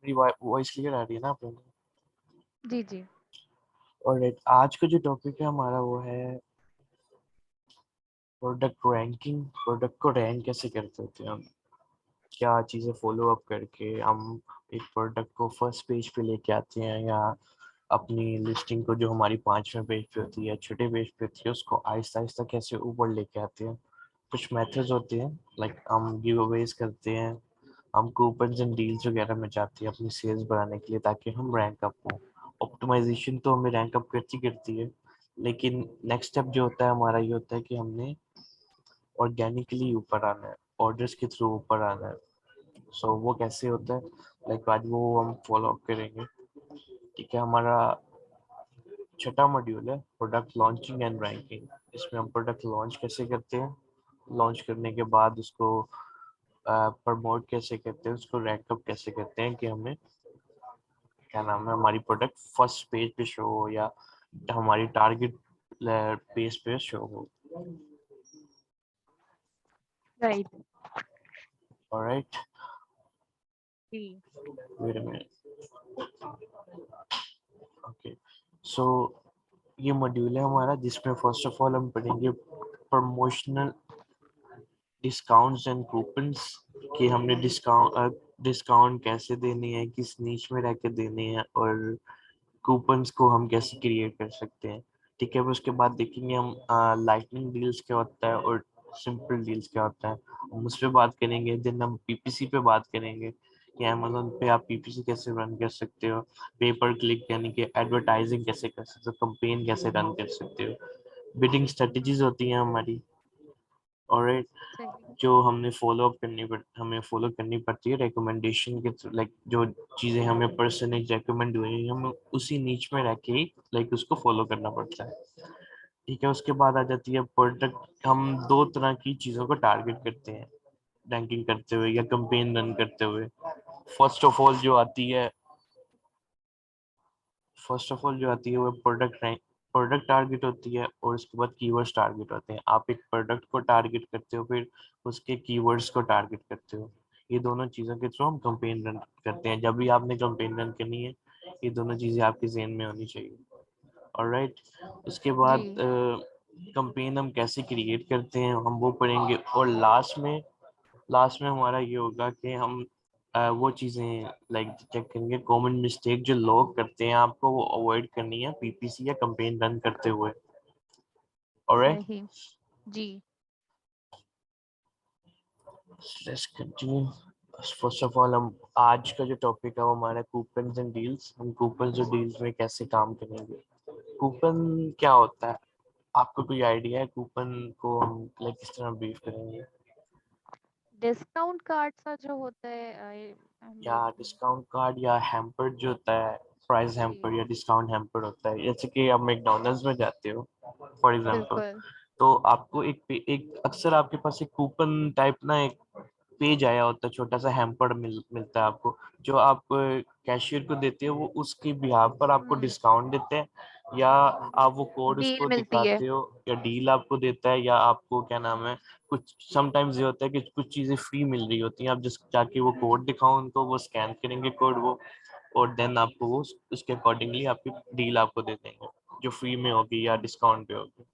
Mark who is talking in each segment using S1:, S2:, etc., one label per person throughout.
S1: मेरी voice clear आ रही है ना आप लोगों को?
S2: जी, जी।
S1: ऑलराइट, आज का जो टॉपिक है हमारा वो है प्रोडक्ट रैंकिंग। प्रोडक्ट को रैंक कैसे करते होते हैं हम, क्या चीज़ें फॉलो अप करके हम एक प्रोडक्ट को फर्स्ट पेज पे लेके आते हैं, या अपनी लिस्टिंग को जो हमारी 5वें पेज पे होती है, छोटे पेज पे होती है, उसको आहिस्ता आहिस्ता कैसे ऊपर लेके आते हैं। कुछ मेथड्स होते हैं, लाइक हम गिव अवेज करते हैं, हम कूपन्स एंड डील्स वगैरह में जाते हैं अपनी सेल्स बढ़ाने के लिए ताकि हम रैंक अप हो। ऑप्टिमाइजेशन तो हमें रैंक अप करती है, लेकिन नेक्स्ट स्टेप जो होता है हमारा ये होता है कि हमने ऑर्गेनिकली ऊपर आना है, ऑर्डर्स के थ्रू ऊपर आना है। सो वो कैसे होता है, लाइक आज वो हम फॉलो अप करेंगे। ठीक है, हमारा छठा मॉड्यूल है प्रोडक्ट लॉन्चिंग एंड रैंकिंग। इसमें हम प्रोडक्ट लॉन्च कैसे करते हैं, लॉन्च करने के बाद उसको प्रमोट कैसे करते हैं, उसको रैंक अप कैसे करते हैं कि हमें क्या नाम है हमारी प्रोडक्ट फर्स्ट पेज पे शो हो या हमारी टारगेट पेज पे शो हो।
S2: राइट।
S1: ऑलराइट,
S2: जी,
S1: wait a minute. Okay, so ये मॉड्यूल है हमारा जिसमें फर्स्ट ऑफ ऑल हम पढ़ेंगे प्रमोशनल डिस्काउंट्स एंड कूपन्स, कि हमने डिस्काउंट कैसे देनी है, किस नीच में रह के देनी है, और कूपन्स को हम कैसे क्रिएट कर सकते हैं। ठीक है, उसके बाद देखेंगे हम लाइटनिंग डील्स क्या होता है और सिंपल डील्स क्या होता है, हम उस पर बात करेंगे। देन हम पीपीसी पे बात करेंगे कि अमेजोन पे आप पीपीसी कैसे रन कर सकते हो, पे पर क्लिक यानी कि एडवर्टाइजिंग कैसे कर सकते हो, कंपेन कैसे रन कर सकते हो, बिडिंग स्ट्रेटजीज होती हैं हमारी। और
S2: सही।
S1: जो हमें फॉलो करनी पड़ती है रिकमेंडेशन के थ्रू, लाइक जो चीजें हमें पर्सनली रेकमेंड हुई हैं हमें उसी नीच में रह के ही लाइक उसको फॉलो करना पड़ता है। ठीक है, उसके बाद आ जाती है प्रोडक्ट। हम दो तरह की चीजों को टारगेट करते हैं रैंकिंग करते हुए या कंपेन रन करते हुए। फर्स्ट ऑफ ऑल जो आती है फर्स्ट ऑफ ऑल जो आती है वो प्रोडक्ट टारगेट होती है, और उसके बाद कीवर्ड्स टारगेट होते हैं। आप एक प्रोडक्ट को टारगेट करते हो, फिर उसके कीवर्ड्स को टारगेट करते हो। ये दोनों चीज़ों के थ्रू हम कंपेन रन करते हैं। जब भी आपने कंपेन रन करनी है, ये दोनों चीज़ें आपके ज़हन में होनी चाहिए। ऑलराइट, उसके
S2: जी,
S1: बाद कंपेन हम कैसे क्रिएट करते हैं हम वो पढ़ेंगे, और लास्ट में हमारा ये होगा कि हम वो चीज़ें लाइक चेक करेंगे कॉमन मिस्टेक जो लोग करते हैं, आपको वो अवॉइड करनी है पीपीसी या कंपेन रन करते हुए। ऑलराइट,
S2: सही। जी,
S1: let's continue. First of all हम आज का जो टॉपिक है वो हमारा कूपन्स एंड डील्स। हम कूपन्स और डील्स में कैसे काम करेंगे। कूपन क्या होता है, आपको कोई आइडिया है कूपन को हम लाइक किस तरह ब्रीफ करेंगे?
S2: डिस्काउंट कार्ड सा जो होता है आई आई एम
S1: या
S2: गेसिंग।
S1: डिस्काउंट कार्ड या हैम्पर्ड जो होता है, प्राइस हैम्पर्ड
S2: जी,
S1: या डिस्काउंट हैम्पर्ड होता है। जैसे कि आप मैकडॉनल्ड्स में जाते हो फॉर एग्जांपल,
S2: बिल्कुल।
S1: तो आपको एक अक्सर आपके पास एक कूपन टाइप ना एक पेज आया होता है, छोटा सा हैम्पर्ड मिलता है आपको, जो आप कैशियर को देते हो, वो उसकी बिहाफ पर आपको
S2: हुँ,
S1: डिस्काउंट देते हैं, या आप वो कोड
S2: डील
S1: उसको
S2: मिलती है।
S1: दिखाते हो, या डील आपको देता है, या आपको क्या नाम है कुछ समटाइम्स ये होता है कि कुछ चीजें फ्री मिल रही होती हैं, आप जिस जाके वो
S2: हुँ,
S1: कोड दिखाओ उनको, वो स्कैन करेंगे कोड वो, और देन आपको वो उसके अकॉर्डिंगली आपकी डील आपको दे देंगे जो फ्री में होगी या डिस्काउंट पे होगी।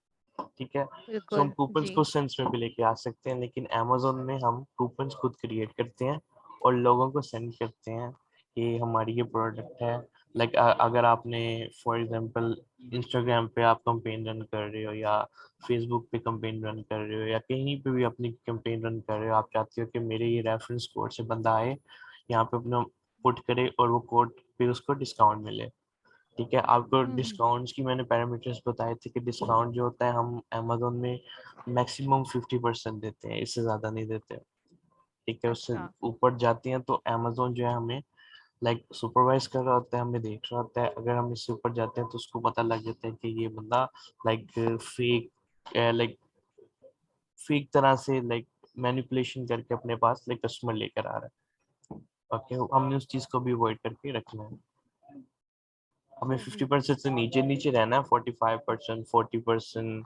S1: ठीक है, सो हम
S2: बिल्कुल,
S1: कूपन्स
S2: जी।
S1: को सेंस में भी लेके आ सकते हैं, लेकिन अमेजोन में हम कूपन्स खुद क्रिएट करते हैं और लोगों को सेंड करते हैं कि हमारी ये प्रोडक्ट है। लाइक अगर आपने फॉर एग्जांपल इंस्टाग्राम पे आप कंपेन रन कर रहे हो, या फेसबुक पे कंपेन रन कर रहे हो, या कहीं पे भी अपनी कंपेन रन कर रहे हो, आप चाहते हो कि मेरे ये रेफरेंस कोड से बंदा आए यहाँ पे अपना पुट करे और वो कोड पे उसको डिस्काउंट मिले। ठीक है, आपको
S2: हुँ, हुँ।
S1: डिस्काउंट्स की मैंने पैरामीटर्स बताए थे कि डिस्काउंट जो होता है हम अमेजोन में मैक्सिमम 50% देते हैं, इससे ज़्यादा नहीं देते। ठीक है, उससे
S2: अच्छा,
S1: ऊपर जाती हैं तो अमेजोन जो है हमें लाइक सुपरवाइज कर रहा होता है, हमें देख रहा होता है। अगर हम इससे ऊपर जाते हैं तो उसको पता लग जाता है कि ये बंदा लाइक फेक लाइक फेक तरह से लाइक मैनिपुलेशन करके अपने पास लाइक कस्टमर लेकर आ रहा है। ओके, हमने उस चीज़ को भी अवॉइड करके रखना है। हमें
S2: हुँ, हुँ।
S1: 50% से नीचे नीचे रहना है, 45%, 40%,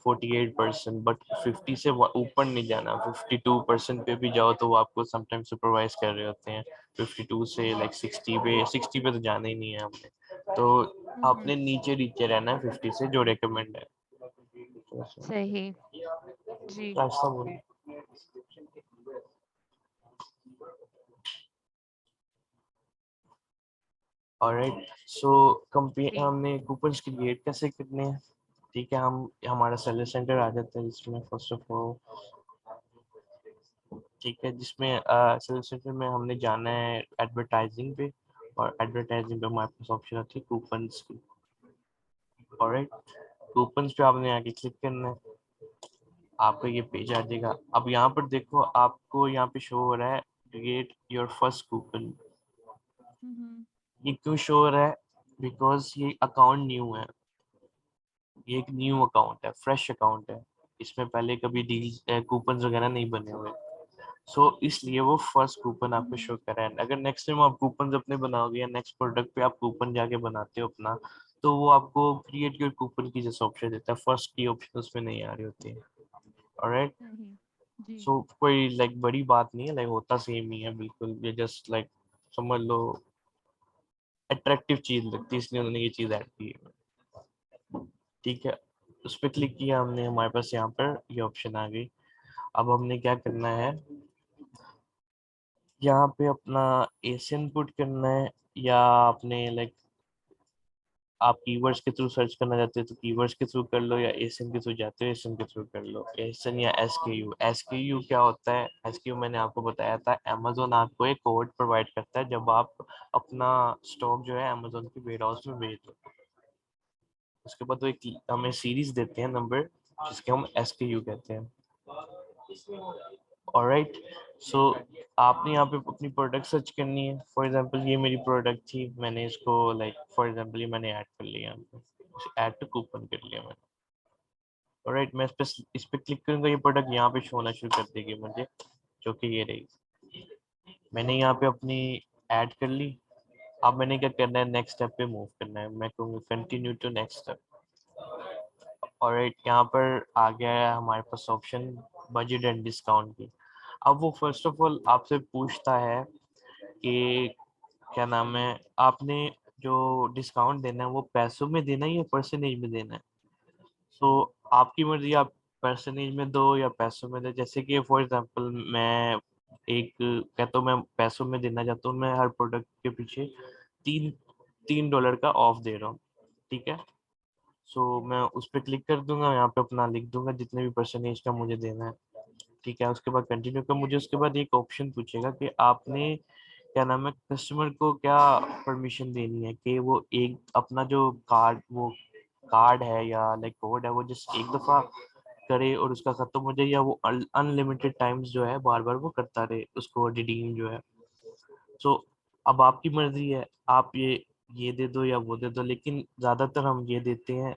S1: 48%, बट 50 से ऊपर नहीं जाना। 52% पे भी जाओ तो वो आपको समटाइम सुपरवाइज कर रहे होते हैं। 52 से लाइक 60 पे तो जाना ही नहीं है हमने, तो आपने नीचे नीचे रहना है 50 से, जो रेकमेंड है। तो
S2: सही। जी।
S1: ऐसा बोल। ऑलराइट, सो कंपेयर
S2: जी।
S1: हमने कूपन्स क्रिएट कैसे करने हैं। ठीक है, हम हमारा सेलर सेंटर आ जाता है जिसमें फर्स्ट ऑफ ऑल, ठीक है, जिसमें सेलर सेंटर में हमने जाना है एडवर्टाइजिंग पे, और एडवर्टाइजिंग पे हमारे पास ऑप्शन आती है कूपन्स की। ऑलराइट, कूपन्स पे आपने आगे क्लिक करना है, आपको ये पेज आ जाएगा। अब यहाँ पर देखो, आपको यहाँ पे शो हो रहा है क्रिएट योर फर्स्ट कूपन। ये क्यों शो हो रहा है? बिकॉज ये अकाउंट न्यू है, ये एक न्यू अकाउंट है, फ्रेश अकाउंट है, इसमें पहले कभी डील कूपन वगैरह नहीं बने हुए। सो इसलिए वो फर्स्ट कूपन आपको शो कर रहा है। अगर नेक्स्ट टाइम आप कूपन अपने बनाओगे या नेक्स्ट प्रोडक्ट पे आप कूपन जाके बनाते हो अपना, तो वो आपको क्रिएट योर कूपन की जैसा ऑप्शन देता है, फर्स्ट की ऑप्शन उसमें नहीं आ रही होती है। ऑलराइट,
S2: जी।
S1: सो कोई लाइक बड़ी बात नहीं है, लाइक होता सेम ही है बिल्कुल, ये जस्ट लाइक समझ लो अट्रैक्टिव चीज लगती है इसलिए उन्होंने ये चीज ऐड की है। ठीक है, उस पर क्लिक किया हमने, हमारे पास यहाँ पर ये ऑप्शन आ गई। अब हमने क्या करना है, यहाँ पे अपना एसियन पुट करना है, या आपने लाइक आप कीवर्ड्स के थ्रू सर्च करना चाहते हो तो कीवर्ड्स के थ्रू कर लो, या एसियन के थ्रू जाते हो एसियन के थ्रू कर लो, एसियन या एसकेयू। एसकेयू क्या होता है? एसकेयू मैंने आपको बताया था, अमेजोन आपको एक कोड प्रोवाइड करता है जब आप अपना स्टॉक जो है अमेजोन के वेयर हाउस में भेज दो। उसके बाद वो एक हमें सीरीज देते हैं नंबर, जिसके हम एसकेयू कहते हैं। ऑलराइट, सो आपने यहाँ पे अपनी प्रोडक्ट सर्च करनी है। फॉर एग्जांपल ये मेरी प्रोडक्ट थी, मैंने इसको लाइक फॉर एग्जांपल ये मैंने ऐड कर लिया, ऐड टू कूपन कर लिया मैंने। ऑलराइट, मैं इस पे क्लिक करूंगा, ये प्रोडक्ट यहाँ पे शो होना शुरू कर देगी मुझे, जो कि ये रही। मैंने यहाँ पे अपनी ऐड कर ली। अब मैंने क्या करना है, नेक्स्ट स्टेप पे मूव करना है। मैं कहूँगा continue to next step. Alright, यहाँ पर आ गया है हमारे पास ऑप्शन बजट एंड डिस्काउंट की। अब वो फर्स्ट ऑफ ऑल आपसे पूछता है कि क्या नाम है, आपने जो डिस्काउंट देना है वो पैसों में देना है या परसेंटेज में देना है। सो आपकी मर्जी, आप परसेंटेज में दो या पैसों में दो। जैसे कि फॉर एग्जांपल मैं एक कहता हूँ मैं पैसों में देना चाहता हूँ, मैं हर प्रोडक्ट के पीछे तीन $3 का ऑफ दे रहा हूँ। ठीक है, सो मैं उस पर क्लिक कर दूंगा, यहाँ पे अपना लिख दूंगा जितने भी परसेंटेज का मुझे देना है। ठीक है, उसके बाद कंटिन्यू का मुझे उसके बाद एक ऑप्शन पूछेगा कि आपने क्या नाम है कस्टमर को क्या परमिशन देनी है कि वो एक अपना जो कार्ड है या लाइक कोड है वो जस्ट एक दफा करे और उसका खत्म हो जाए, या वो अनलिमिटेड टाइम्स जो है बार बार वो करता रहे उसको रिडीम जो है। सो अब आपकी मर्जी है, आप ये दे दो या वो दे दो, लेकिन ज्यादातर हम ये देते हैं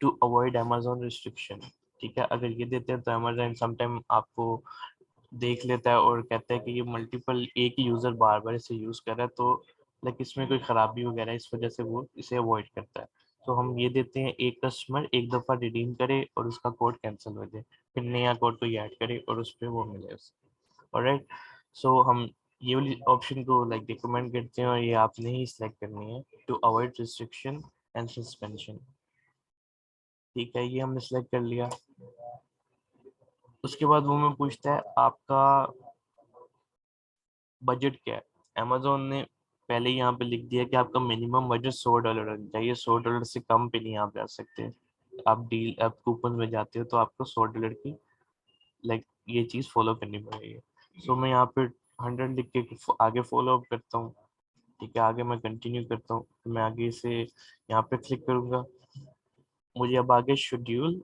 S1: टू अवॉइड अमेजोन रिस्ट्रिक्शन। ठीक है, अगर ये देते हैं तो अमेजोन समटाइम आपको देख लेता है और कहता है कि ये मल्टीपल एक ही यूजर बार बार इसे यूज कर रहा है, तो लाइक इसमें कोई खराबी वगैरह, इस वजह से वो इसे अवॉइड करता है। तो हम ये देते हैं एक कस्टमर एक दफा रिडीम करे और उसका कोड कैंसिल हो जाए, फिर नया कोड कोई ऐड करे और उस पर वो मिले उसे। ऑलराइट, सो हम ये वाली ऑप्शन को लाइक रिकमेंड करते हैं और ये आपने ही सिलेक्ट करनी है, to avoid restriction and suspension. ठीक है, ये हमने सेलेक्ट कर लिया। उसके बाद वो हमें पूछता है आपका बजट क्या है। अमेजोन ने पहले ही यहाँ पे लिख दिया कि आपका मिनिमम बजट $100 होना चाहिए, $100 से कम पे नहीं आप जा सकते। आप कूपन में जाते हो तो आपको $100 की लाइक ये चीज फॉलो करनी पड़ेगी। सो मैं यहाँ पे 100 लिख के आगे फॉलो अप करता हूँ। ठीक है, आगे मैं कंटिन्यू करता हूँ, मैं आगे से यहाँ पे क्लिक करूंगा। मुझे अब आगे शेड्यूल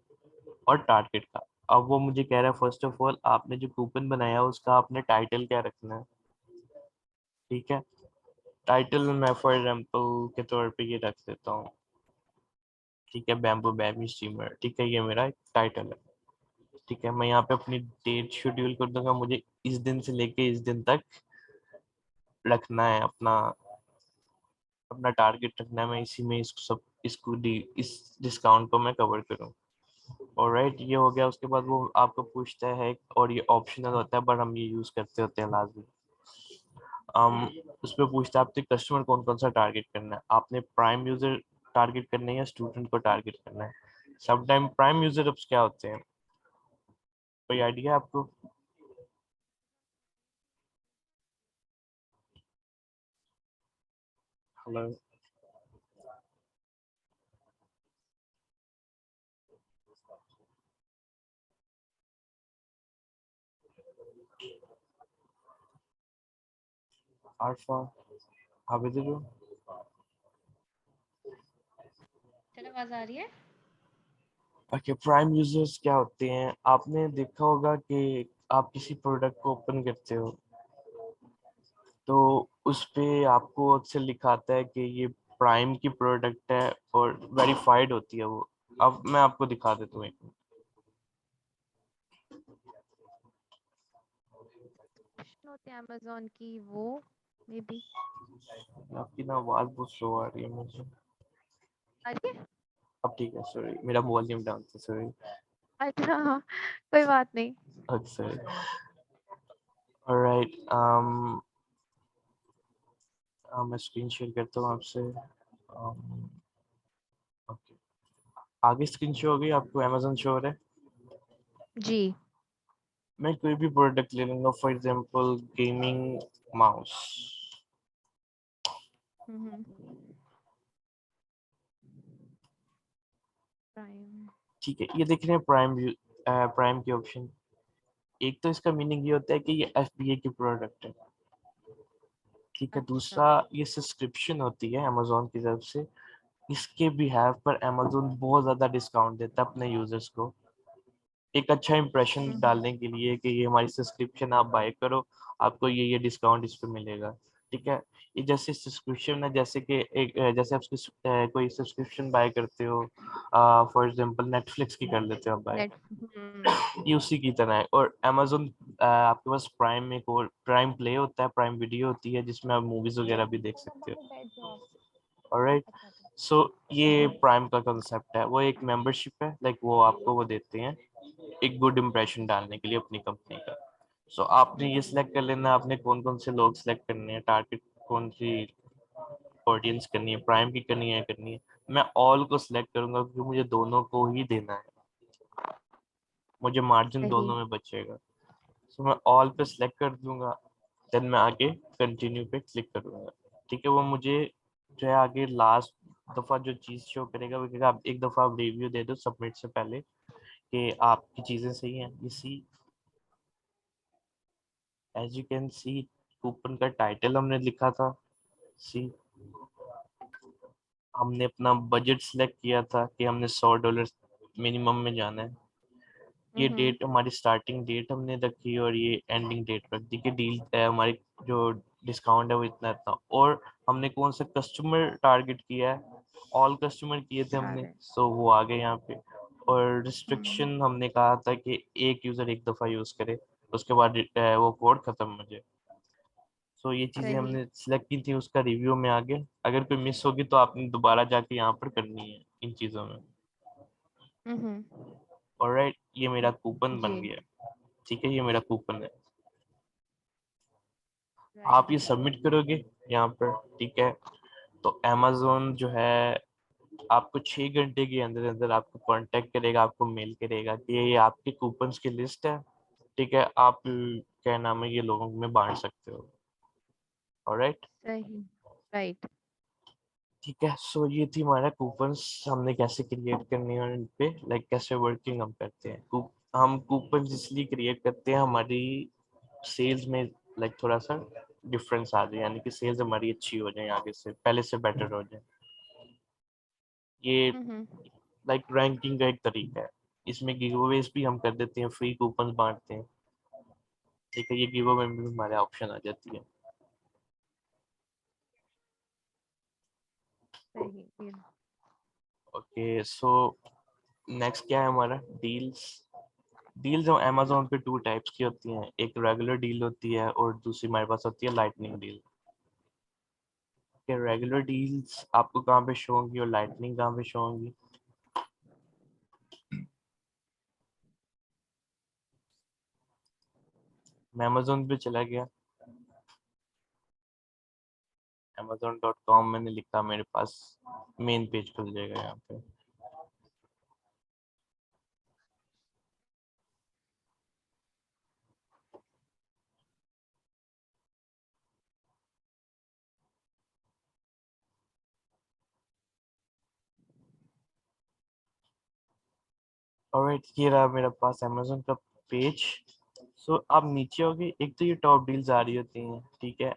S1: और टारगेट का। अब वो मुझे कह रहा है फर्स्ट ऑफ ऑल आपने जो कूपन बनाया उसका आपने टाइटल क्या रखना है। ठीक है, टाइटल मैं फॉर एग्जांपल के तौर पे ये रख देता हूँ। ठीक है, बैम्बू बैबी स्टीमर। ठीक है, ये मेरा एक टाइटल है। ठीक है, मैं यहाँ पे अपनी डेट शेड्यूल कर दूंगा, मुझे इस दिन से लेके इस दिन तक रखना है, अपना अपना टारगेट रखना है। मैं इसी में इसको सब इस डिस्काउंट को मैं कवर करूँ। ऑलराइट, ये हो गया। उसके बाद वो आपको पूछता है, और ये ऑप्शनल होता है बट हम ये यूज करते होते हैं लाजमी। हम उसमें पूछता है आपने कस्टमर कौन कौन सा टारगेट करना है, आपने प्राइम यूजर टारगेट करना है या स्टूडेंट को टारगेट करना है। समटाइम प्राइम यूजर क्या होते हैं, कोई आइडिया आपको? हेलो, आरफा, आप इधर हो?
S2: चलो आवाज आ रही है।
S1: ओके, प्राइम यूजर्स क्या होते हैं, आपने देखा होगा कि आप किसी प्रोडक्ट को ओपन करते हो तो उस पे आपको अक्सर लिखा आता है कि ये प्राइम की प्रोडक्ट है और वेरीफाइड होती है वो। अब मैं आपको दिखा देता हूँ एक मिनट।
S2: ऑप्शन होते हैं अमेजोन की वो, मे बी।
S1: आपकी ना आवाज बहुत स्लो आ रही है मुझे।
S2: आ रही है।
S1: अब ठीक है, सॉरी, मेरा वॉल्यूम डाउन था, सॉरी।
S2: अच्छा हाँ, कोई बात नहीं।
S1: सॉरी। ऑलराइट, मैं स्क्रीन शेयर करता हूँ आपसे। ओके, आगे स्क्रीन शो हो गई आपको, अमेजोन शो हो रहा है।
S2: जी।
S1: मैं कोई भी प्रोडक्ट ले लूंगा, for example gaming mouse.
S2: Hmm. Prime.
S1: ठीक है, ये देख रहे हैं प्राइम, प्राइम के ऑप्शन। एक तो इसका मीनिंग ये होता है कि ये एफबीए की प्रोडक्ट है। ठीक है,
S2: अच्छा।
S1: दूसरा ये सब्सक्रिप्शन होती है अमेजोन की तरफ से। इसके बिहाफ पर अमेजोन बहुत ज्यादा डिस्काउंट देता है अपने यूजर्स को, एक अच्छा इंप्रेशन
S2: हम्म।
S1: डालने के लिए कि ये हमारी सब्सक्रिप्शन आप बाय करो, आपको ये डिस्काउंट इस पे मिलेगा। ठीक है, ये जैसे सब्सक्रिप्शन है, जैसे कि एक जैसे आप कोई सब्सक्रिप्शन बाय करते हो, फॉर एग्जांपल नेटफ्लिक्स की कर लेते हो आप बाय,
S2: नेट। हम्म।
S1: ये उसी की तरह है। और अमेजोन, आपके पास प्राइम में एक और प्राइम प्ले होता है, प्राइम वीडियो होती है जिसमें आप मूवीज वगैरह भी देख सकते हो।
S2: बैठ जाओ आप।
S1: ऑलराइट,
S2: अच्छा अच्छा।
S1: सो ये प्राइम का कंसेप्ट है, वो एक मेंबरशिप है, लाइक वो आपको वो देते हैं एक गुड इंप्रेशन डालने के लिए अपनी कंपनी का। सो आपने ये सिलेक्ट कर लेना आपने कौन कौन से लोग सिलेक्ट करने हैं, टारगेट कौन सी ऑडियंस करनी है, प्राइम की करनी है। मैं ऑल को सिलेक्ट करूंगा क्योंकि मुझे दोनों को ही देना है, मुझे मार्जिन
S2: सही।
S1: दोनों में बचेगा। सो मैं ऑल पे सिलेक्ट कर दूंगा, देन मैं आगे कंटिन्यू पे क्लिक करूंगा। ठीक है, वो मुझे जो है आगे लास्ट दफा जो चीज शो करेगा वो कहेगा आप एक दफा आप रिव्यू दे दो सबमिट से पहले कि आपकी चीजें सही हैं। ये see, as you can see, coupon का टाइटल हमने लिखा था। सी, हमने अपना बजट सिलेक्ट किया था कि हमने $100 मिनिमम में जाना है। ये
S2: हम्म।
S1: डेट हमारी स्टार्टिंग डेट हमने रखी और ये एंडिंग डेट रख दी कि डील हमारी जो डिस्काउंट है वो इतना इतना। और हमने कौन सा कस्टमर टारगेट किया है, ऑल कस्टमर किए थे हमने,
S2: सारे।
S1: सो वो आ गए यहाँ पे। और
S2: हम्म।
S1: रिस्ट्रिक्शन हमने कहा था कि एक यूजर एक दफा यूज करे, उसके बाद वो कोड खत्म हो जाए। सो ये चीजें
S2: सही।
S1: हमने सिलेक्ट की थी, उसका रिव्यू में आगे अगर कोई मिस होगी तो आपने दोबारा जाके यहाँ पर करनी है इन चीजों में।
S2: हम्म।
S1: ऑलराइट, ये मेरा कूपन
S2: जी।
S1: बन गया। ठीक है, ये मेरा कूपन है। आप ये
S2: राइट।
S1: सबमिट करोगे यहाँ पर, ठीक है, तो अमेजोन जो है आपको 6 घंटे के अंदर अंदर आपको कांटेक्ट करेगा, आपको मेल करेगा कि ये आपके कूपन्स की लिस्ट है। ठीक है, आप क्या नाम है ये लोगों में बांट सकते हो। ऑलराइट,
S2: सही। राइट।
S1: ठीक है, सो ये थी हमारा कूपन्स, हमने कैसे क्रिएट करने हैं और इन पे लाइक कैसे वर्किंग हम करते हैं। हम कूपन्स इसलिए क्रिएट करते हैं हमारी सेल्स में लाइक थोड़ा सा डिफरेंस आ जाए, यानी कि सेल्स हमारी अच्छी हो जाए, आगे से पहले से बेटर हो जाए। ये
S2: हम्म।
S1: लाइक रैंकिंग का एक तरीका है। इसमें गिव अवेज भी हम कर देते हैं, फ्री कूपन बांटते हैं। ठीक है, ये गिव अवे में भी हमारे ऑप्शन आ जाती है।
S2: सही। ये।
S1: ओके, सो नेक्स्ट क्या है हमारा, डील्स। डील्स जो अमेजोन पे 2 टाइप्स की होती हैं, एक रेगुलर डील होती है और दूसरी हमारे पास होती है लाइटनिंग डील। कि रेगुलर डील्स आपको कहाँ पे शो होंगी और लाइटनिंग कहाँ पे शो होंगी। मैं अमेजोन पे चला गया, amazon.com मैंने लिखा, मेरे पास मेन पेज खुल जाएगा यहाँ पे। ऑलराइट, ये रहा मेरे पास अमेजोन का पेज। सो अब नीचे होगी, एक तो ये टॉप डील्स आ रही होती हैं, ठीक है।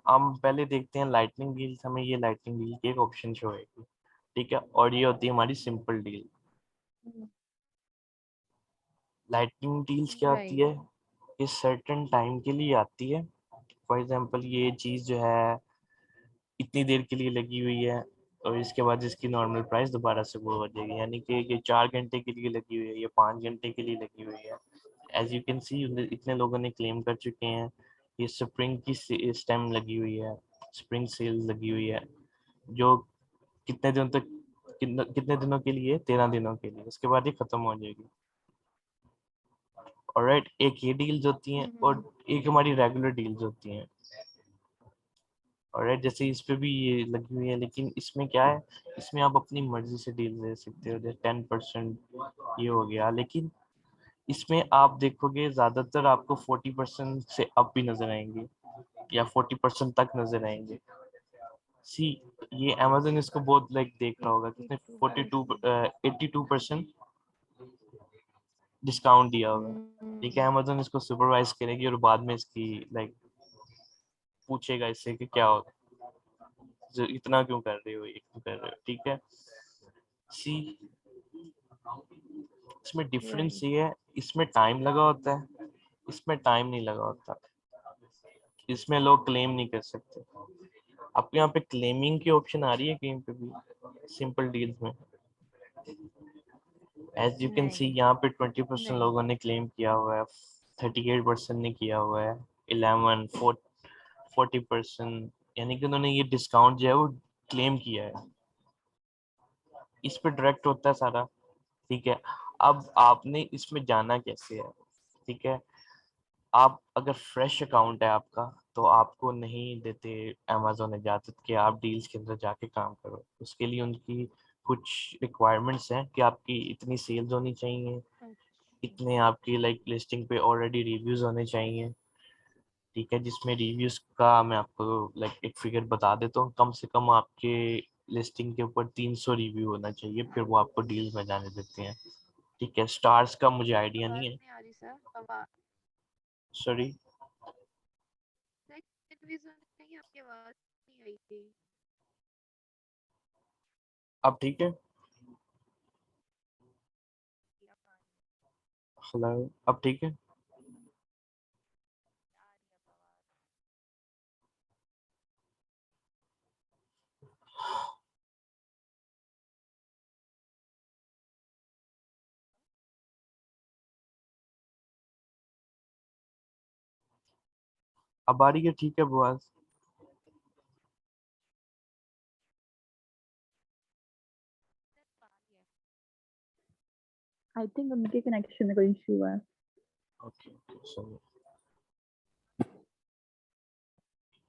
S1: हम पहले देखते हैं लाइटनिंग डील्स, हमें ये लाइटनिंग डील की एक ऑप्शन शो होगी, ठीक है। और ये होती है हमारी सिंपल डील। लाइटनिंग डील्स क्या होती है,
S2: राइट।
S1: ये सर्टेन टाइम के लिए आती है। फॉर एग्जांपल ये चीज़ जो है इतनी देर के लिए लगी हुई है, और इसके बाद इसकी नॉर्मल प्राइस दोबारा से वो हो जाएगी, यानी कि ये 4 घंटे के लिए लगी हुई है, ये 5 घंटे के लिए लगी हुई है। एज यू कैन सी, इतने लोगों ने क्लेम कर चुके हैं। ये स्प्रिंग की स्टेम लगी हुई है, स्प्रिंग सेल लगी हुई है, जो कितने दिनों तक, कितने दिनों के लिए, 13 दिनों के लिए, उसके बाद ये खत्म हो जाएगी। ऑलराइट, एक ये डील्स होती हैं और एक हमारी रेगुलर डील्स होती हैं। ऑलराइट, जैसे इस पे भी ये लगी हुई है, लेकिन इसमें क्या है, इसमें आप अपनी मर्जी से डील ले सकते हो, जैसे 10% ये हो गया। लेकिन इसमें आप देखोगे ज्यादातर आपको 40% से अप भी नजर आएंगे, या 40% तक नजर आएंगे। सी, ये अमेजन इसको बहुत लाइक देख रहा होगा, किसने 82% डिस्काउंट दिया होगा, ठीक है। अमेजन इसको सुपरवाइज करेगी और बाद में इसकी लाइक पूछेगा इससे कि क्या हो, इतना क्यों कर रहे हो, ये क्यों कर रहे हो, ठीक है। सी, इसमें डिफरेंस
S2: राइट।
S1: ये है, इसमें टाइम लगा होता है, इसमें टाइम नहीं लगा होता। इसमें लोग क्लेम नहीं कर सकते। आपके यहाँ पे क्लेमिंग की ऑप्शन आ रही है कहीं पे भी सिंपल डील्स में? एज यू कैन सी
S2: नहीं।
S1: यहाँ पे 20%
S2: नहीं।
S1: लोगों ने क्लेम किया हुआ है, 38% ने किया हुआ है, 11 40%, यानी कि उन्होंने ये डिस्काउंट जो है वो क्लेम किया है। इस पे डायरेक्ट होता है सारा, ठीक है। अब आपने इसमें जाना कैसे है, ठीक है। आप अगर फ्रेश अकाउंट है आपका, तो आपको नहीं देते अमेजोन इजाजत कि आप डील्स के अंदर जाके काम करो। उसके लिए उनकी कुछ रिक्वायरमेंट्स हैं कि आपकी इतनी सेल्स होनी चाहिए,
S2: अच्छा।
S1: इतने आपकी लाइक लिस्टिंग पे ऑलरेडी रिव्यूज होने चाहिए, ठीक है। जिसमें रिव्यूज का मैं आपको लाइक एक फिगर बता देता हूँ, कम से कम आपके लिस्टिंग के ऊपर 300 रिव्यू होना चाहिए, फिर वो आपको डील में जाने देते हैं, ठीक है। स्टार्स का मुझे आइडिया
S2: आवाज
S1: नहीं है।
S2: नहीं आ रही सर, आवाज
S1: सॉरी,
S2: नहीं, आपकी आवाज नहीं आई थी।
S1: अब ठीक है? हेलो, अब ठीक है?
S2: आ रही है अब आवाज।
S1: अब आ रही है, ठीक है बुआज?
S2: आ रही है।
S3: आई थिंक उनके कनेक्शन में कोई इशू है।
S1: ओके, सो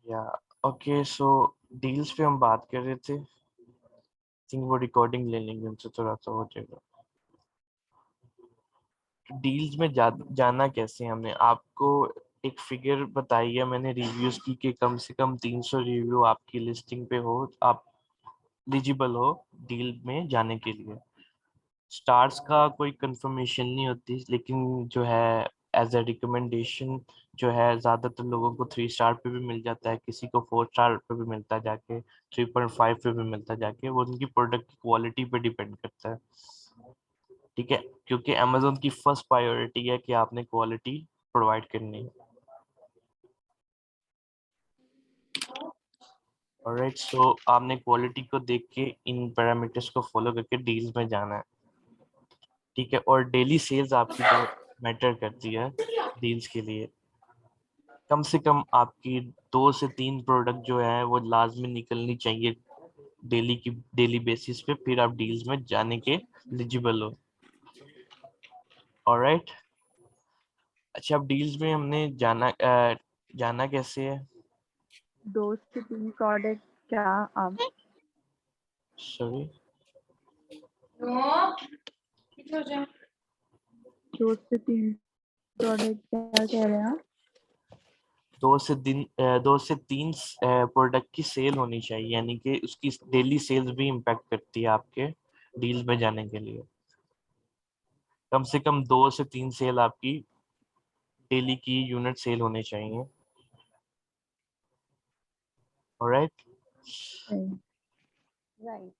S1: या ओके, सो डील्स पे हम बात कर रहे थे, थिंक वो रिकॉर्डिंग ले लेंगे उनसे, थोड़ा सा हो जाएगा। डील्स में जाना कैसे है, हमने आपको एक फिगर बताई है मैंने रिव्यूज की, कि कम से कम 300 रिव्यू आपकी लिस्टिंग पे हो, आप एलिजिबल हो डील में जाने के लिए। स्टार्स का कोई कंफर्मेशन नहीं होती, लेकिन जो है एज अ रिकमेंडेशन जो है, ज्यादातर लोगों को 3 स्टार पे भी मिल जाता है, किसी को 4 स्टार पे भी मिलता है जाके, 3.5 पे भी मिलता है जाके, वो उनकी प्रोडक्ट की क्वालिटी पे डिपेंड करता है, ठीक है। क्योंकि अमेजोन की फर्स्ट प्रायोरिटी है कि आपने क्वालिटी प्रोवाइड करनी है। ऑलराइट, सो आपने क्वालिटी को देख के इन पैरामीटर्स को फॉलो करके डील्स में जाना है, ठीक है। और डेली सेल्स आपकी बहुत मैटर करती है डील्स के लिए। कम से कम आपकी 2 से 3 प्रोडक्ट जो है वो लाजमी निकलनी चाहिए डेली बेसिस पे, फिर आप डील्स में जाने के एलिजिबल हो। ऑलराइट, अच्छा, अब डील्स में हमने जाना कैसे है?
S3: 2 से 3 प्रोडक्ट क्या आप
S1: सॉरी,
S3: 2 से 3 प्रोडक्ट क्या कह रहे हैं आप?
S1: 2 से 3 प्रोडक्ट की सेल होनी चाहिए, यानी कि उसकी डेली सेल्स भी इम्पैक्ट करती है आपके डील में जाने के लिए। कम से कम 2 से 3 सेल आपकी डेली की यूनिट सेल होने चाहिए। ऑलराइट,
S3: सही।
S2: राइट।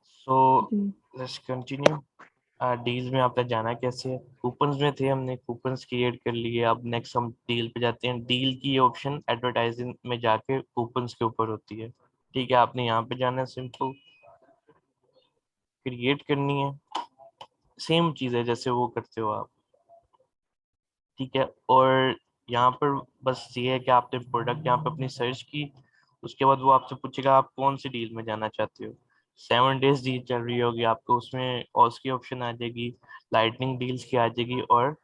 S1: सो
S3: जी।
S1: Let's continue. डील में आपने जाना कैसे है? कूपन्स में थे, हमने कूपन्स क्रिएट कर लिए। अब नेक्स्ट हम डील पे जाते हैं। डील की ये ऑप्शन एडवर्टाइजिंग में जाके कूपन्स के ऊपर होती है। ठीक है, आपने यहाँ पे जाना है, सिंपल क्रिएट करनी है, सेम चीज़ है जैसे वो करते हो आप। ठीक है, और यहाँ पर बस ये है कि आपने प्रोडक्ट यहाँ पे अपनी सर्च की, उसके बाद वो आपसे पूछेगा आप कौन सी डील में जाना चाहते हो। 7 डेज डील चल रही होगी आपको, उसमें ऑस की ऑप्शन आ जाएगी, लाइटनिंग डील्स की आ जाएगी, और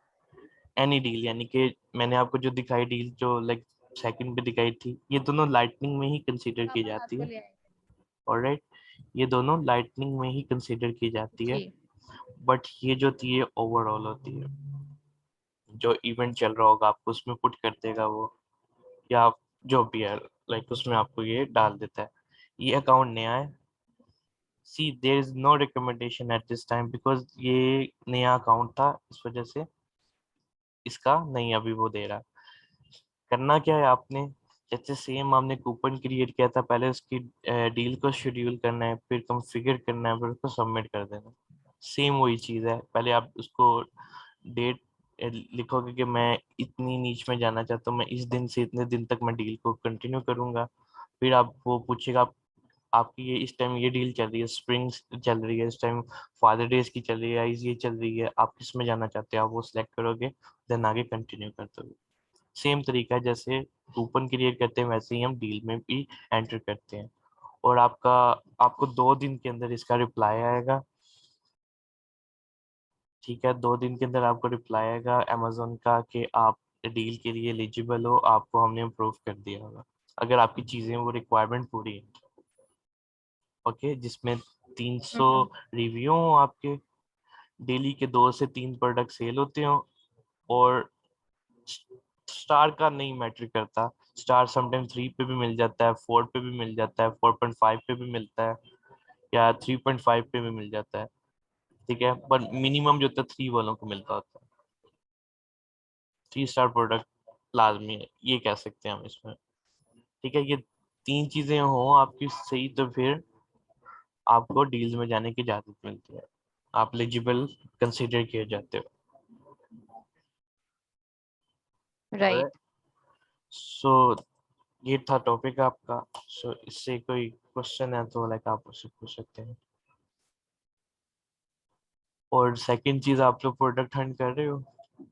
S1: एनी डील, यानी कि मैंने आपको जो दिखाई डील जो लाइक सेकंड पे दिखाई थी, ये दोनों लाइटनिंग में ही कंसीडर की
S2: पापा हाथ
S1: जाती
S2: को
S1: है।
S2: ले आए।
S1: ऑलराइट, ये दोनों लाइटनिंग में ही कंसीडर की जाती है,
S2: जी।
S1: बट ये जो थी ये ओवरऑल होती है। जो इवेंट चल रहा होगा आपको उसमें पुट कर देगा वो, या आप जो भी है लाइक उसमें आपको ये डाल देता है। ये अकाउंट नया है, see there is no recommendation at this time, because ये नया अकाउंट था, इस वजह से इसका नहीं अभी वो दे रहा। करना क्या है आपने, जैसे सेम हमने कूपन क्रिएट किया था, पहले उसकी डील को शेड्यूल करना है, फिर कॉन्फ़िगर करना है, फिर उसको सबमिट कर देना। सेम वही चीज़ है, पहले आप उसको डेट लिखोगे कि मैं इतनी नीच में जाना चाहता हूँ, मैं इस दिन से इतने दिन तक मैं डील को कंटिन्यू करूंगा। फिर आप वो पूछेगा आपकी ये इस टाइम ये डील चल रही है, स्प्रिंग चल रही है इस टाइम, फादर डेज की चल रही है, ये चल रही है, आप किस में जाना चाहते हैं, आप वो सिलेक्ट करोगे, देन आगे कंटिन्यू कर दोगे। सेम तरीका है जैसे कूपन क्रिएट करते हैं, वैसे ही हम डील में भी एंटर करते हैं। और आपको 2 दिन के अंदर इसका रिप्लाई आएगा। ठीक है, 2 दिन के अंदर आपको रिप्लाई आएगा अमेजोन का कि आप डील के लिए एलिजिबल हो, आपको हमने अप्रूव कर दिया होगा, अगर आपकी चीज़ें वो रिक्वायरमेंट पूरी है। ओके, जिसमें 300
S2: हम्म।
S1: रिव्यू हो आपके, डेली के 2 से 3 प्रोडक्ट सेल होते हो, और स्टार का नहीं मैटर करता, स्टार समटाइम 3 पे भी मिल जाता है, 4 पे भी मिल जाता है, 4.5 पे भी मिलता है, या 3.5 पे भी मिल जाता है। ठीक है, पर मिनिमम जो होता है 3 वालों को मिलता होता है। 3 स्टार प्रोडक्ट लाजमी है, ये कह सकते हैं हम इसमें। ठीक है, ये 3 चीजें हो आपकी सही, तो फिर आपको डील्स में जाने की इजाजत मिलती है, आप एलिजिबल कंसिडर किए जाते हो।
S2: राइट।
S1: सो ये था टॉपिक आपका। सो इससे कोई क्वेश्चन है तो लाइक आप उससे पूछ सकते हैं। और सेकंड चीज, आप लोग प्रोडक्ट हंट कर रहे हो,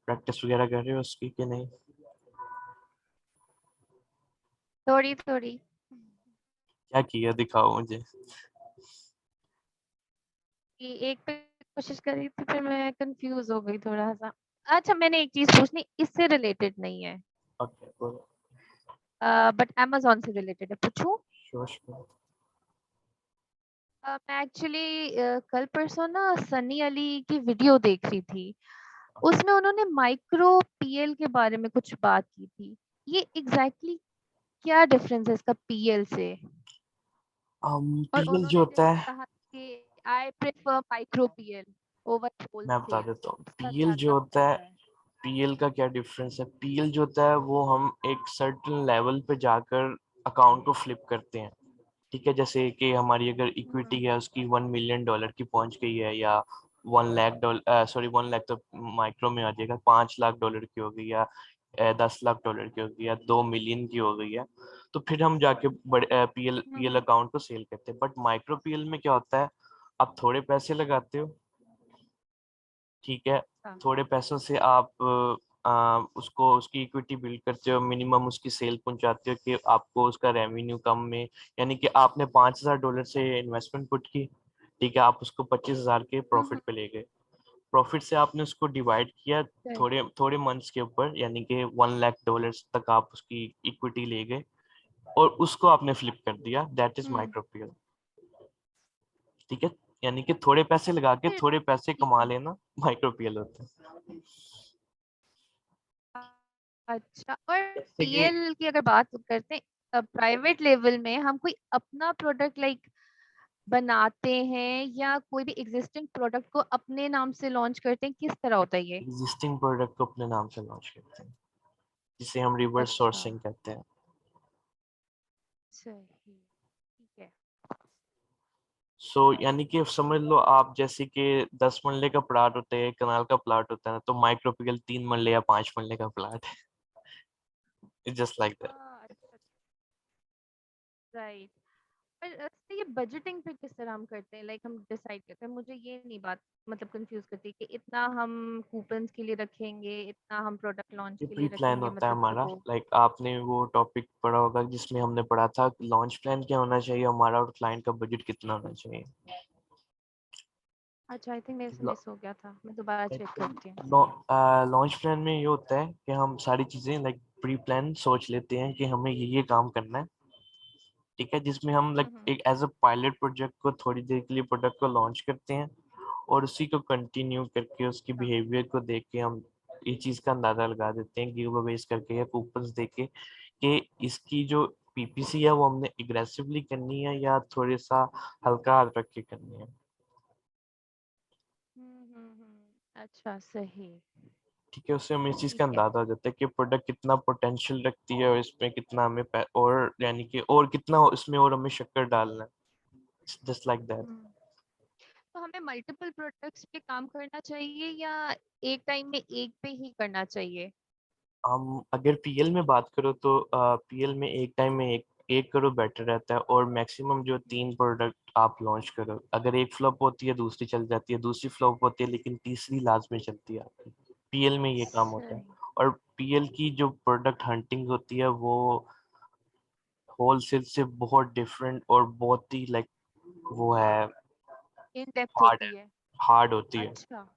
S1: प्रैक्टिस वगैरह कर रहे हो उसकी कि नहीं?
S2: थोड़ी थोड़ी।
S1: क्या किया, दिखाओ मुझे।
S2: कि एक पे कोशिश करी थी, फिर मैं कंफ्यूज हो गई थोड़ा सा। अच्छा, मैंने एक चीज पूछनी, इससे रिलेटेड नहीं है,
S1: ओके, बोलो।
S2: बट amazon से रिलेटेड है, पूछूं?
S1: Sure sure.
S2: मैं एक्चुअली कल परसों ना सनी अली की वीडियो देख रही थी। उसमें उन्होंने माइक्रो पीएल के बारे में कुछ बात की थी। ये एग्जैक्टली क्या डिफरेंस है इसका पीएल से? और
S1: पीएल जो
S2: उन्होंने
S1: होता
S2: जैसे
S1: है,
S2: कहा कि I prefer micro PL over
S1: मैं बता
S2: होलसेल।
S1: देता हूँ
S2: उसका
S1: पीएल
S2: क्या
S1: जो
S2: काम
S1: होता है,
S2: रहता है?
S1: पीएल का क्या डिफरेंस है। पीएल जो होता है वो हम एक सर्टेन लेवल पे जाकर अकाउंट को फ्लिप करते हैं। ठीक है, जैसे कि हमारी अगर इक्विटी
S2: हम्म।
S1: है उसकी $1 मिलियन की पहुंच गई है, या 1 लाख डॉलर, सॉरी 1 लाख तो माइक्रो में आ जाएगा, $5 लाख की हो गई, या $10 लाख की हो गई, या 2 मिलियन की हो गई है, तो फिर हम जाके बड़े पीएल पीएल
S2: हम्म।
S1: अकाउंट को सेल करते हैं। बट माइक्रो पीएल में क्या होता है, आप थोड़े पैसे लगाते हो, ठीक है,
S2: हाँ।
S1: थोड़े पैसों से आप उसको उसकी इक्विटी बिल्ड करते हो, मिनिमम उसकी सेल पहुंचाते हो कि आपको उसका रेवेन्यू कम में, यानी कि आपने $5,000 से इन्वेस्टमेंट पुट की, ठीक है, आप उसको 25,000 के
S2: हम्म।
S1: प्रॉफिट पे ले गए, प्रॉफिट से आपने उसको डिवाइड किया थोड़े थोड़े मंथ्स के ऊपर, यानी कि $1 लाख तक आप उसकी इक्विटी ले गए और उसको आपने फ्लिप कर दिया, दैट इज माइक्रोपीएल। ठीक है, यानी कि थोड़े पैसे लगा के थोड़े पैसे कमा लेना माइक्रोपीएल होता है।
S2: अच्छा, और
S1: जैसे कि
S2: पीएल की अगर बात करते हैं प्राइवेट लेवल में, हम कोई अपना प्रोडक्ट लाइक बनाते हैं या कोई भी एग्जिस्टिंग प्रोडक्ट को अपने नाम से लॉन्च करते हैं, किस तरह होता है ये?
S1: एग्जिस्टिंग प्रोडक्ट को अपने नाम से लॉन्च करते हैं, जिसे हम रिवर्स
S2: अच्छा,
S1: सोर्सिंग कहते हैं।
S2: सही, ठीक है।
S1: यानी कि समझ लो आप, जैसे कि 10 मरले का प्लाट होता है, कनाल का प्लाट होता है ना, तो माइक्रोपीएल 3 मरले या 5 मरले का प्लाट है। It's just like that.
S2: अच्छा, राइट। पर ये बजटिंग पे किस तरह हम करते हैं, लाइक हम डिसाइड करते हैं? मुझे ये नहीं बात मतलब कंफ्यूज करती कि इतना हम कूपन्स के लिए रखेंगे, इतना हम प्रोडक्ट लॉन्च
S1: ये
S2: के
S1: प्री
S2: लिए
S1: प्लान
S2: रखेंगे,
S1: होता है
S2: मतलब
S1: हमारा,
S2: जो
S1: लाइक आपने वो टॉपिक पढ़ा होगा जिसमें हमने पढ़ा था लॉन्च प्लान क्या होना चाहिए हमारा और क्लाइंट का बजट कितना होना चाहिए।
S2: अच्छा, आई थिंक मेरे से मिस हो गया था, मैं दोबारा चेक करती हूँ।
S1: लॉन्च प्लान में ये होता है कि हम सारी चीजें लाइक प्री प्लान सोच लेते हैं कि हमें ये काम करना है। ठीक है, जिसमें हम लाइक एक एज अ पायलट प्रोजेक्ट को थोड़ी देर के लिए प्रोडक्ट को लॉन्च करते हैं और उसी को कंटिन्यू करके उसकी बिहेवियर को देख के हम ये चीज का अंदाजा लगा देते हैं, गिव अवेज करके या कूपन्स देके, कि इसकी जो पीपीसी है वो हमने एग्रेसिवली करनी है या थोड़ी सा हल्का हाथ रख के करनी है।
S2: अच्छा, सही,
S1: ठीक है, उससे हमें इस चीज का
S2: ठीक है।
S1: अंदाजा हो जाता है कि प्रोडक्ट कितना पोटेंशियल रखती है और इसमें कितना हमें और यानी कि और कितना इसमें और हमें शक्कर डालना है, जस्ट लाइक दैट।
S2: तो हमें मल्टीपल प्रोडक्ट्स पे काम करना चाहिए या एक टाइम में एक पे ही करना चाहिए?
S1: हम अगर पीएल में बात करो तो पीएल में एक टाइम में एक करो बेटर रहता है, और मैक्सिमम जो 3 प्रोडक्ट आप लॉन्च करो, अगर एक फ्लॉप होती है दूसरी चल जाती है, दूसरी फ्लॉप होती है लेकिन तीसरी लाजमी चलती है आपकी। पीएल में ये काम होता है।
S2: सही,
S1: और पीएल की जो प्रोडक्ट हंटिंग होती है वो होलसेल से बहुत डिफरेंट और बहुत ही लाइक वो है,
S2: इन डेप्थ
S1: हार्ड है,
S2: होती है।
S1: हार्ड होती है।
S2: अच्छा,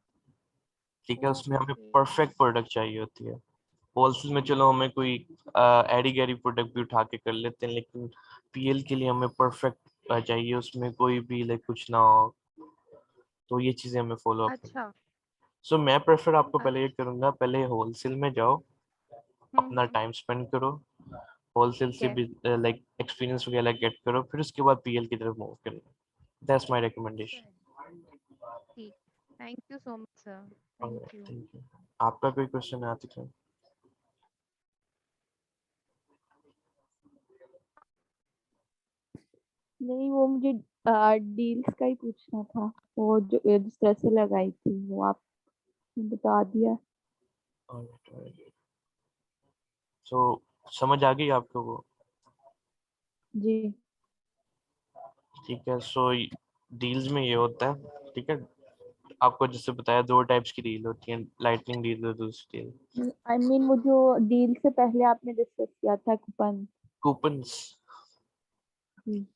S1: ठीक है, उसमें हमें
S2: ओके।
S1: परफेक्ट प्रोडक्ट चाहिए होती है। होलसेल में चलो हमें कोई एडी गैरी प्रोडक्ट भी उठा के कर लेते हैं, लेकिन पीएल के लिए हमें परफेक्ट चाहिए, उसमें कोई भी लाइक कुछ ना हो, तो ये चीजें हमें फॉलो अप करनी।
S2: अच्छा,
S1: सो मैं प्रेफर आपको पहले ये
S2: अच्छा।
S1: करूंगा, पहले होलसेल में जाओ, अपना टाइम स्पेंड करो, होलसेल
S2: ठीक
S1: से
S2: है,
S1: भी लाइक एक्सपीरियंस वगैरह गेट करो, फिर उसके बाद पीएल की तरफ मूव करो। That's my recommendation.
S2: सही, ठीक। Thank you so much sir, thank you.
S1: Thank you. आपका कोई क्वेश्चन है आतिक सर?
S3: नहीं, वो मुझे डील्स का ही पूछना था। वो जो जिस तरह से लगाई थी वो आपने बता दिया।
S1: सो समझ आ गई आपको वो?
S3: जी।
S1: ठीक है, सो डील्स में ये होता है, ठीक है, आपको जैसे बताया 2 टाइप्स की डील होती है, लाइटनिंग डील और दूसरी डील।
S3: आई मीन वो जो डील से पहले आपने डिस्कस किया था, कूपन।
S1: कूपन्स,
S3: जी।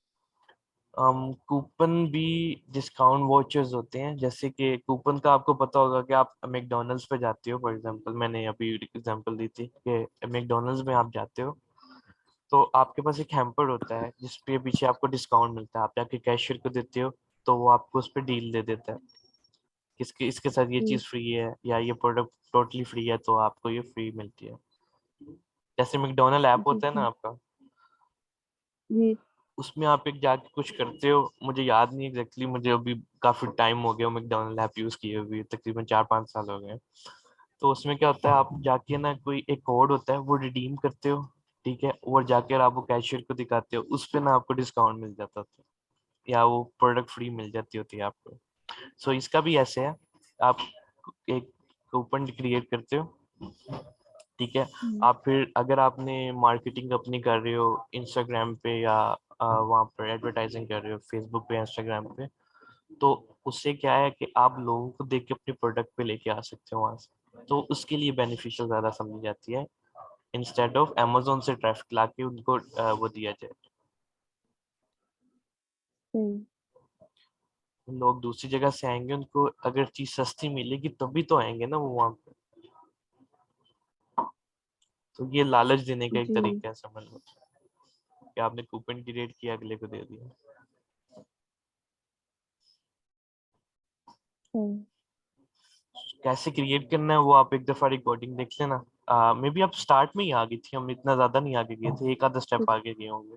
S1: कूपन भी डिस्काउंट वॉचर्स होते हैं। जैसे कि कूपन का आपको पता होगा कि आप मैकडोनल्ड्स पे जाते हो, फॉर एग्जांपल मैंने अभी एग्जांपल दी थी कि मैकडोनल्ड्स में आप जाते हो तो आपके पास एक हैम्पर होता है जिसपे पीछे आपको डिस्काउंट मिलता है, आप जाके कैशियर को देते हो तो वो आपको उस पर डील दे देता है, इसके इसके साथ ये
S3: जी।
S1: चीज़ फ्री है या ये प्रोडक्ट टोटली फ्री है, तो आपको ये फ्री मिलती है। जैसे मैकडोनल्ड ऐप
S3: जी।
S1: होता है ना
S3: जी।
S1: आपका,
S3: जी।
S1: उसमें आप एक जाके कुछ करते हो, मुझे याद नहीं एग्जैक्टली, मुझे अभी काफी टाइम हो गया मैकडोनल्ड ऐप यूज किए हुए, तकरीबन 4-5 साल हो गए। तो उसमें क्या होता है, आप जाके ना कोई एक कोड होता है वो रिडीम करते हो, ठीक है, और जाके आप वो कैशियर को दिखाते हो, उस पे ना आपको डिस्काउंट मिल जाता था या वो प्रोडक्ट फ्री मिल जाती होती है आपको। सो इसका भी ऐसे है, आप एक कूपन क्रिएट करते हो, ठीक है,
S3: हम्म।
S1: आप फिर अगर आपने मार्केटिंग अपनी कर रहे हो इंस्टाग्राम पे या वहाँ पर एडवर्टाइजिंग कर रहे हो फेसबुक पे इंस्टाग्राम पे, तो उससे क्या है कि आप लोगों को देख के अपने प्रोडक्ट पे लेके आ सकते हो वहाँ से, तो उसके लिए बेनिफिशियल ज़्यादा समझी जाती है, इंस्टेड ऑफ अमेजोन से ट्रैफिक ला के उनको वो दिया जाए।
S3: सही।
S1: लोग दूसरी जगह से आएंगे, उनको अगर चीज सस्ती मिलेगी तभी तो आएंगे ना वो वहां पे। तो ये लालच देने का एक
S3: जी
S1: तरीका है, समझ लो कि आपने कूपन क्रिएट किया, अगले को दे दिया।
S3: सही।
S1: कैसे क्रिएट करना है वो आप एक दफा रिकॉर्डिंग देख लेना। मे बी आप स्टार्ट में ही आ गई थी, हम इतना ज्यादा नहीं आगे गए थे, एक आधा स्टेप आगे गए होंगे।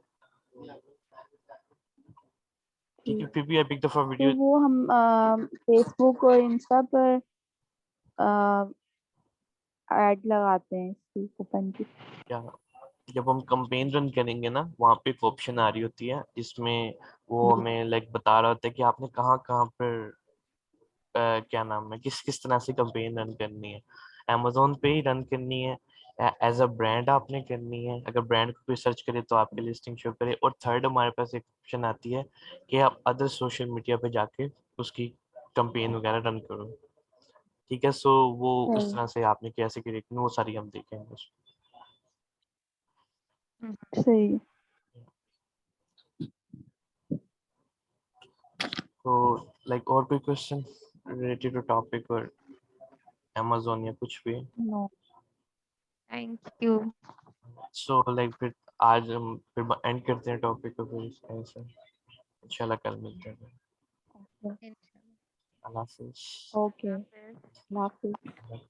S1: ठीक है,
S3: ठीक।
S1: फिर भी आप एक दफा
S3: तो
S1: वीडियो।
S3: वो हम फेसबुक और इंस्टा पर ऐड लगाते हैं इसकी कूपन की।
S1: क्या, जब हम कंपेन रन करेंगे ना, वहाँ पे एक ऑप्शन आ रही होती है जिसमें वो
S3: जी
S1: हमें लाइक बता रहा होता है कि आपने कहाँ कहाँ पर क्या नाम है, किस किस तरह से कंपेन रन करनी है। अमेजोन पे ही रन करनी है, एज अ ब्रांड आपने करनी है, अगर ब्रांड को कोई सर्च करे तो आपकी लिस्टिंग शो करे, और थर्ड हमारे पास एक ऑप्शन आती है कि आप अदर सोशल मीडिया पे जाके उसकी कंपेन वगैरह रन करो। ठीक है, सो वो उस
S3: सही।
S1: तरह से आपने कैसे क्रिएट करनी, वो सारी हम देखेंगे।
S3: सही।
S1: तो लाइक और कोई क्वेश्चन रिलेटेड टू टॉपिक और अमेजोन या कुछ भी।
S3: No.
S2: Thank you.
S1: So like फिर आज हम फिर एंड करते हैं टॉपिक को, फिर ऐसे इंशाल्लाह कल मिलते हैं।
S2: इंशाल्लाह।
S1: अल्लाह हाफिज़।
S3: ओके।
S2: हाफिज़।
S3: हाफिज।